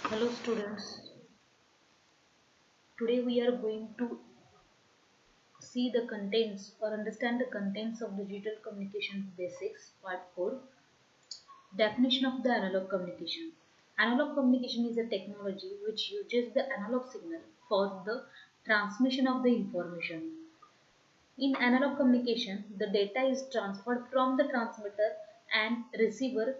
Hello students, today we are going to see the contents or understand the contents of digital communication basics part 4. Definition of the analog communication. Analog communication is a technology which uses the analog signal for the transmission of the information. In analog communication, the data is transferred from the transmitter and receiver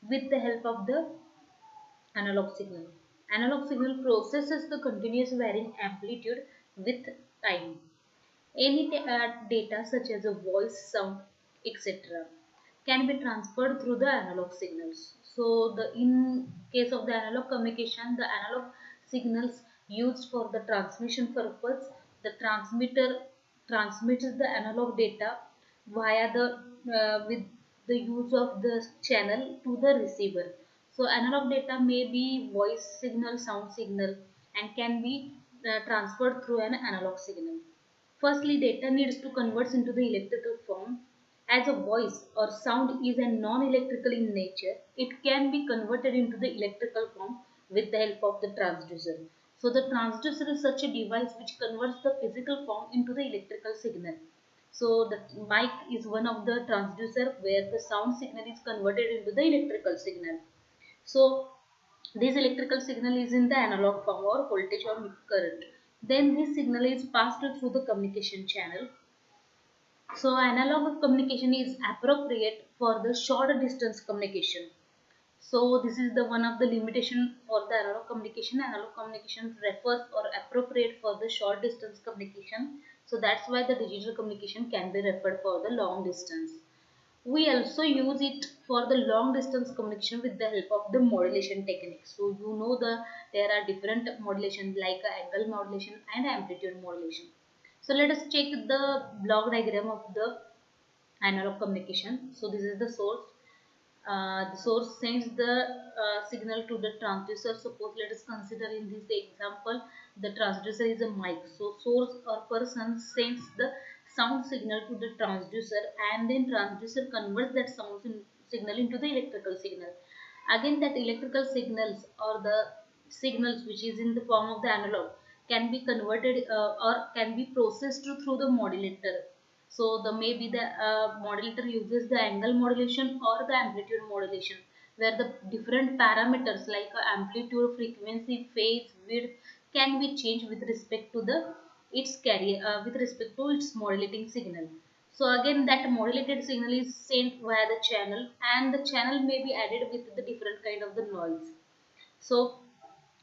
with the help of the analog signal. Analog signal processes the continuous varying amplitude with time. Any data such as a voice, sound, etc. can be transferred through the analog signals. So the in case of the analog communication, the analog signals used for the transmission purpose, the transmitter transmits the analog data via the with the use of the channel to the receiver. So analog data may be voice signal, sound signal, and can be transferred through an analog signal. Firstly, data needs to convert into the electrical form. As a voice or sound is a non-electrical in nature, it can be converted into the electrical form with the help of the transducer. So the transducer is such a device which converts the physical form into the electrical signal. So the mic is one of the transducer where the sound signal is converted into the electrical signal. So this electrical signal is in the analog form or voltage or current. Then this signal is passed through the communication channel. So analog communication is appropriate for the short distance communication. So this is the one of the limitation for the analog communication. Analog communication refers or appropriate for the short distance communication. So that's why the digital communication can be referred for the long distance. We also use it for the long distance communication with the help of the modulation technique. So you know there are different modulation like angle modulation and amplitude modulation. So let us check the block diagram of the analog communication. So this is the source. The source sends the signal to the transducer. Suppose let us consider in this example the transducer is a mic. So source or person sends the sound signal to the transducer and then transducer converts that signal into the electrical signal. Again that electrical signals or the signals which is in the form of the analog can be converted or can be processed through the modulator. So the maybe the modulator uses the angle modulation or the amplitude modulation where the different parameters like amplitude, frequency, phase, width can be changed with respect to the its carrier with respect to its modulating signal. So again that modulated signal is sent via the channel and the channel may be added with the different kind of the noise. So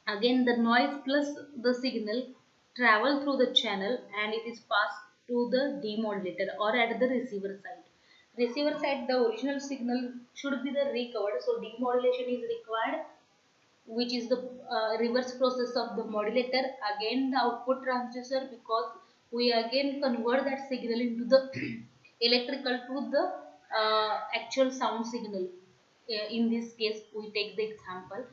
again the noise plus the signal travel through the channel and it is passed to the demodulator or at the receiver side. Receiver side the original signal should be the recovered, so demodulation is required, which is the reverse process of the modulator. Again the output transducer, because we again convert that signal into the electrical to the actual sound signal. In this case we take the example,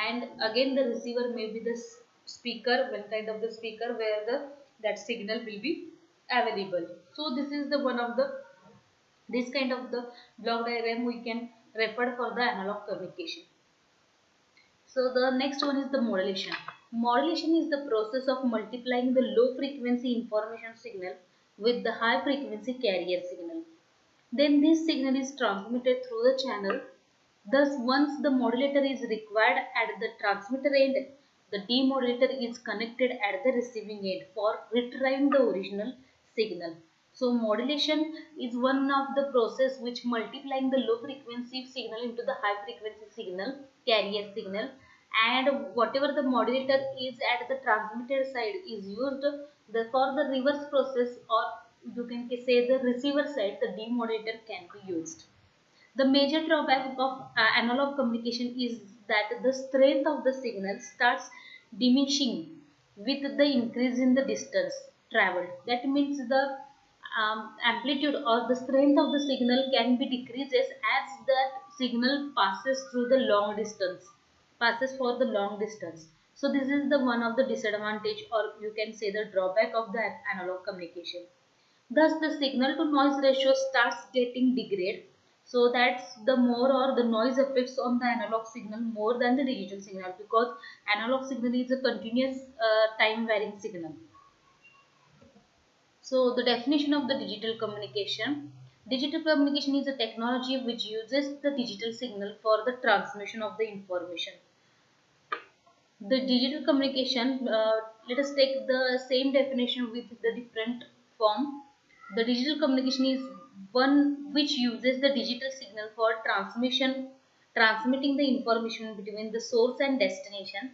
and again the receiver may be the speaker, one kind of the speaker where the that signal will be available. So this is the one of the this kind of the block diagram we can refer for the analog communication. So the next one is the modulation. Modulation is the process of multiplying the low frequency information signal with the high frequency carrier signal. Then this signal is transmitted through the channel. Thus, once the modulator is required at the transmitter end, the demodulator is connected at the receiving end for retrieving the original signal. So, modulation is one of the process which multiplying the low frequency signal into the high frequency signal, carrier signal, and whatever the modulator is at the transmitter side is used for the reverse process, or you can say the receiver side, the demodulator can be used. The major drawback of analog communication is that the strength of the signal starts diminishing with the increase in the distance traveled. That means the amplitude or the strength of the signal can be decreases as that signal passes through the long distance, passes for the long distance. So this is the one of the disadvantage, or you can say the drawback of the analog communication. Thus, the signal to noise ratio starts getting degraded So that's the more or the noise affects on the analog signal more than the digital signal, because analog signal is a continuous time varying signal. So the definition of the digital communication. Digital communication is a technology which uses the digital signal for the transmission of the information. The digital communication, let us take the same definition with the different form. The digital communication is one which uses the digital signal for transmitting the information between the source and destination.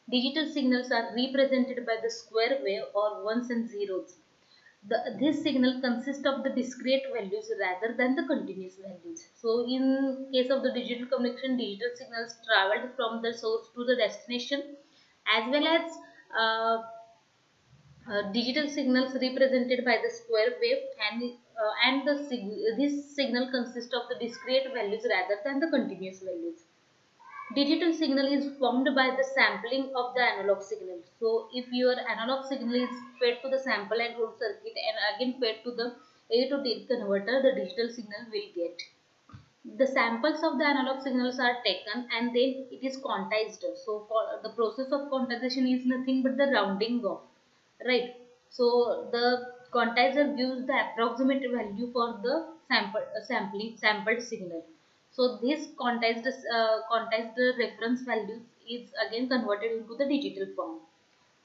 Digital signals are represented by the square wave or ones and zeros. This signal consists of the discrete values rather than the continuous values. So in case of the digital communication, digital signals traveled from the source to the destination, as well as uh, digital signals represented by the square wave, this signal consists of the discrete values rather than the continuous values. Digital signal is formed by the sampling of the analog signal. So if your analog signal is fed to the sample and hold circuit and again fed to the A to D converter, the digital signal will get. The samples of the analog signals are taken and then it is quantized. So for the process of quantization is nothing but the rounding off, right? So the quantizer gives the approximate value for the sampled signal. So this quantized reference value is again converted into the digital form.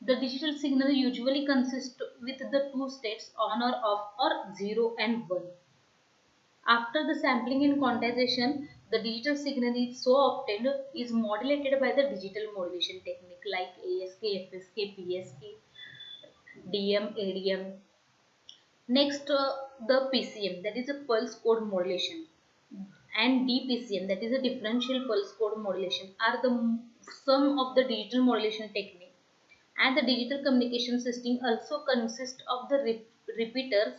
The digital signal usually consists with the two states on or off or 0 and 1. After the sampling and quantization, the digital signal is so obtained is modulated by the digital modulation technique like ASK, FSK, PSK, DM, ADM. Next, the PCM, that is a pulse code modulation, and DPCM, that is a differential pulse code modulation, are the some of the digital modulation technique. And the digital communication system also consists of the repeaters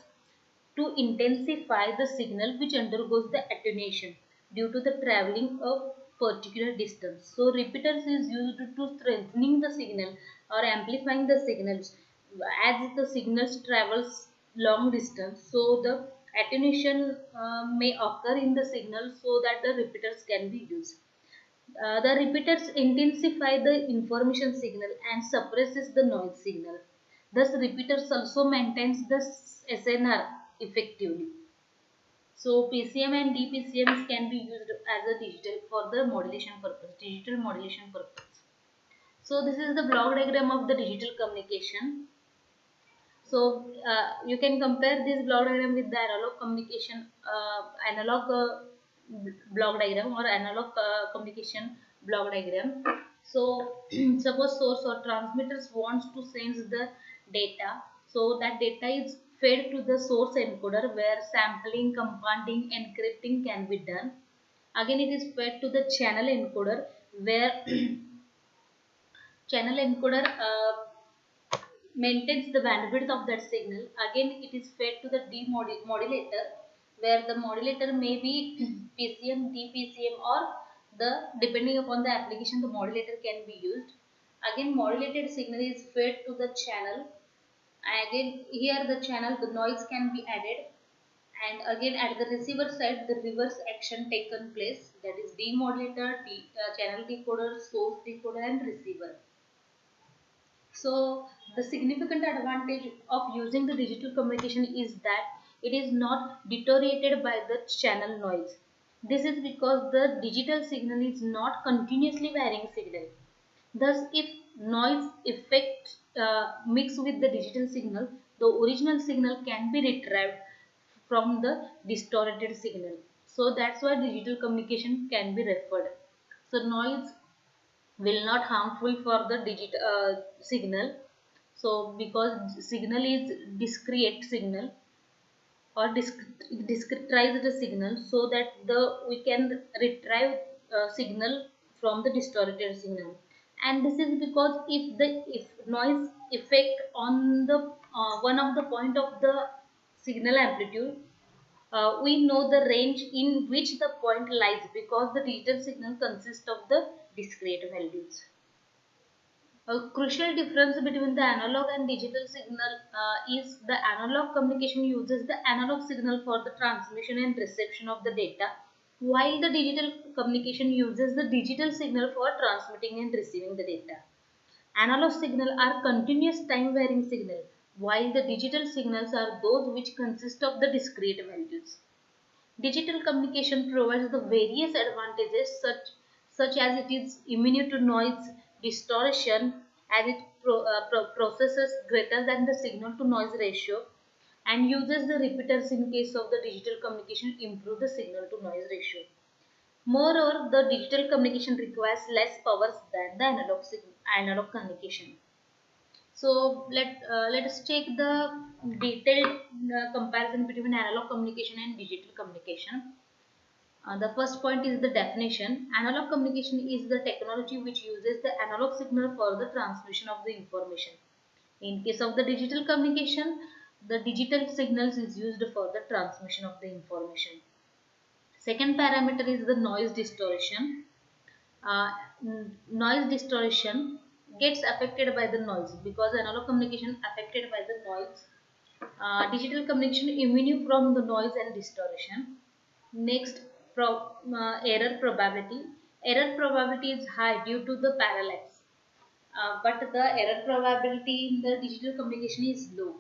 to intensify the signal which undergoes the attenuation due to the traveling of particular distance. So repeaters is used to strengthening the signal or amplifying the signals as the signals travels long distance. So the attenuation may occur in the signal so that the repeaters can be used. The repeaters intensify the information signal and suppresses the noise signal. Thus, repeaters also maintains the SNR effectively. So, PCM and DPCMs can be used as a digital for the modulation purpose, digital modulation purpose. So, this is the block diagram of the digital communication. So you can compare this block diagram with the analog communication, analog block diagram or analog communication block diagram. So suppose source or transmitters wants to send the data. So that data is fed to the source encoder where sampling, compounding, encrypting can be done. Again, it is fed to the channel encoder where channel encoder maintains the bandwidth of that signal. Again, it is fed to the demodulator where the modulator may be PCM, DPCM, or the depending upon the application the modulator can be used. Again, modulated signal is fed to the channel. Again, here the channel the noise can be added, and again at the receiver side the reverse action taken place, that is demodulator, channel decoder, source decoder, and receiver. So the significant advantage of using the digital communication is that it is not deteriorated by the channel noise. This is because the digital signal is not continuously varying signal. Thus, if noise effect mix with the digital signal, the original signal can be retrieved from the distorted signal. So that's why digital communication can be referred. So noise will not harmful for the signal. So because signal is discrete signal or discretized signal, so that the we can retrieve signal from the distorted signal. And this is because if noise effect on the one of the point of the signal amplitude, we know the range in which the point lies, because the digital signal consists of the discrete values. A crucial difference between the analog and digital signal is the analog communication uses the analog signal for the transmission and reception of the data, while the digital communication uses the digital signal for transmitting and receiving the data. Analog signals are continuous time varying signal, while the digital signals are those which consist of the discrete values. Digital communication provides the various advantages such as it is immune to noise distortion as it processes greater than the signal to noise ratio and uses the repeaters in case of the digital communication improve the signal to noise ratio. Moreover, the digital communication requires less power than the analog communication. So let us take the detailed comparison between analog communication and digital communication. The first point is the definition. Analog communication is the technology which uses the analog signal for the transmission of the information. In case of the digital communication, the digital signals is used for the transmission of the information. Second parameter is the noise distortion. uh, Noise distortion gets affected by the noise because analog communication affected by the noise. Digital communication immune from the noise and distortion. Next, error probability. Error probability is high due to the parallax, but the error probability in the digital communication is low.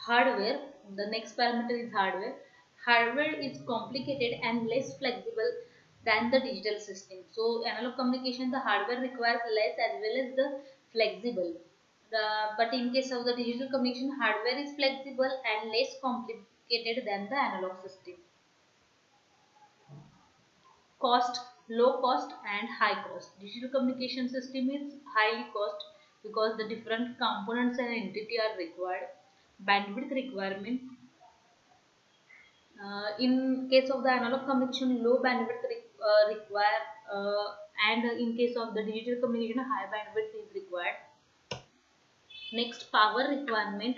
Hardware, the next parameter is hardware. Hardware is complicated and less flexible than the digital system. So analog communication, the hardware requires less as well as the flexible. But in case of the digital communication, hardware is flexible and less complicated than the analog system. Cost, low cost and high cost. Digital communication system is highly cost because the different components and entity are required. Bandwidth requirement. In case of the analog communication, low bandwidth require, and in case of the digital communication, high bandwidth is required. Next, power requirement.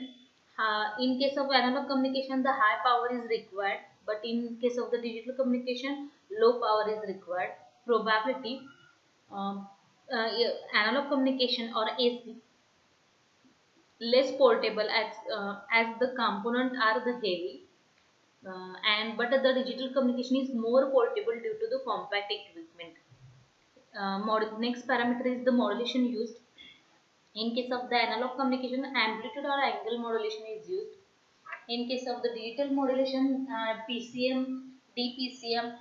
In case of analog communication, the high power is required, but in case of the digital communication, low power is required. Probability. Um, yeah, analog communication or AC less portable as the component are the heavy, and but the digital communication is more portable due to the compact equipment. Next parameter is the modulation used. In case of the analog communication, amplitude or angle modulation is used. In case of the digital modulation, PCM, DPCM,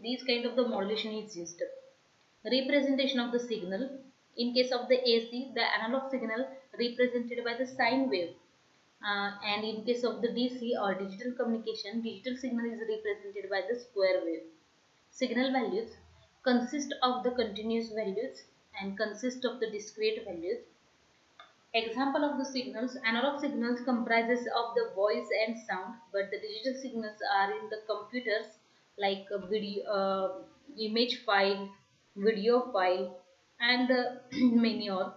these kind of the modulation is used. Representation of the signal. In case of the AC, the analog signal represented by the sine wave. And in case of the DC or digital communication, digital signal is represented by the square wave. Signal values consist of the continuous values and consist of the discrete values. Example of the signals, analog signals comprises of the voice and sound, but the digital signals are in the computers like a video, image file, video file, and many more.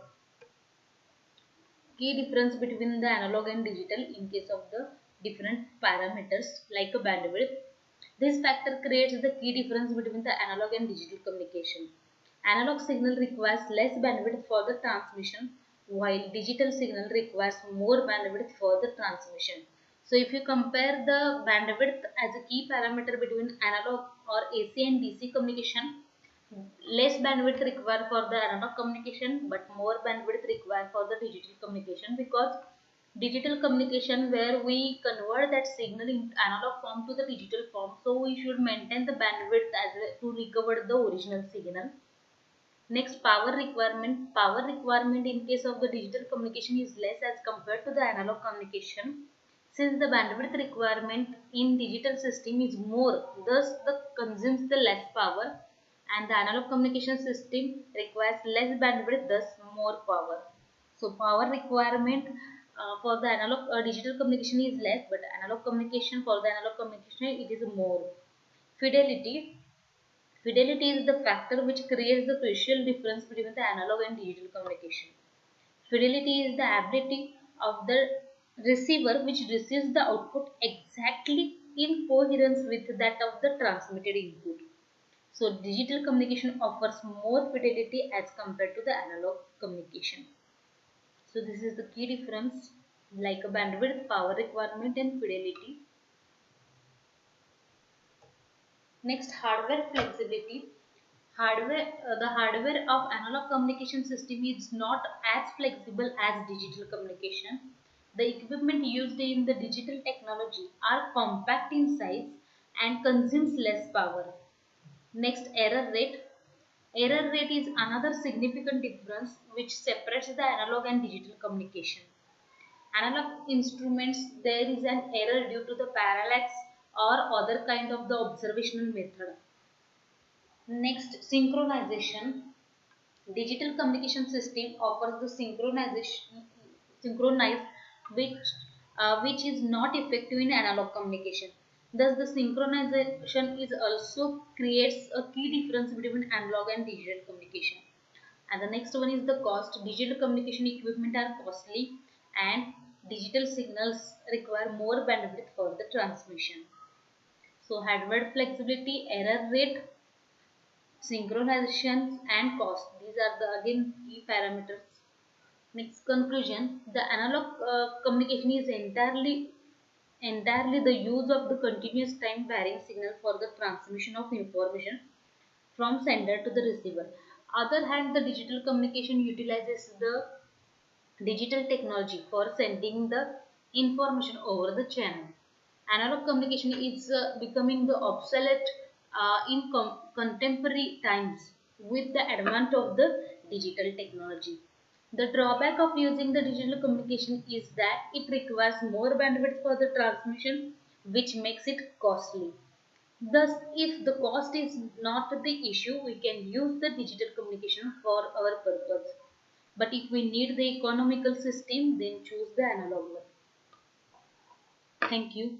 Key difference between the analog and digital in case of the different parameters like a bandwidth. This factor creates the key difference between the analog and digital communication. Analog signal requires less bandwidth for the transmission, while digital signal requires more bandwidth for the transmission. So if you compare the bandwidth as a key parameter between analog or AC and DC communication, less bandwidth required for the analog communication but more bandwidth required for the digital communication, because digital communication where we convert that signal in analog form to the digital form, so we should maintain the bandwidth as well to recover the original signal. Next, power requirement. Power requirement in case of the digital communication is less as compared to the analog communication, since the bandwidth requirement in digital system is more, thus the consumes the less power, and the analog communication system requires less bandwidth, thus more power. So power requirement for the analog digital communication is less, but analog communication, for the analog communication it is more. Fidelity. Fidelity is the factor which creates the crucial difference between the analog and digital communication. Fidelity is the ability of the receiver which receives the output exactly in coherence with that of the transmitted input. So digital communication offers more fidelity as compared to the analog communication. So this is the key difference like a bandwidth, power requirement and fidelity. Next, hardware flexibility. The hardware of analog communication system is not as flexible as digital communication. The equipment used in the digital technology are compact in size and consumes less power. Next, error rate. Error rate is another significant difference which separates the analog and digital communication. Analog instruments, there is an error due to the parallax or other kind of the observational method. Next, synchronization. Digital communication system offers the synchronized which is not effective in analog communication. Thus, the synchronization is also creates a key difference between analog and digital communication. And the next one is the cost. Digital communication equipment are costly and digital signals require more bandwidth for the transmission. So hardware flexibility, error rate, synchronization and cost. These are the again key parameters. Next conclusion, the analog communication is entirely the use of the continuous time varying signal for the transmission of information from sender to the receiver. Other hand, the digital communication utilizes the digital technology for sending the information over the channel. Analog communication is becoming the obsolete in contemporary times with the advent of the digital technology. The drawback of using the digital communication is that it requires more bandwidth for the transmission, which makes it costly. Thus, if the cost is not the issue, we can use the digital communication for our purpose. But if we need the economical system, then choose the analog one. Thank you.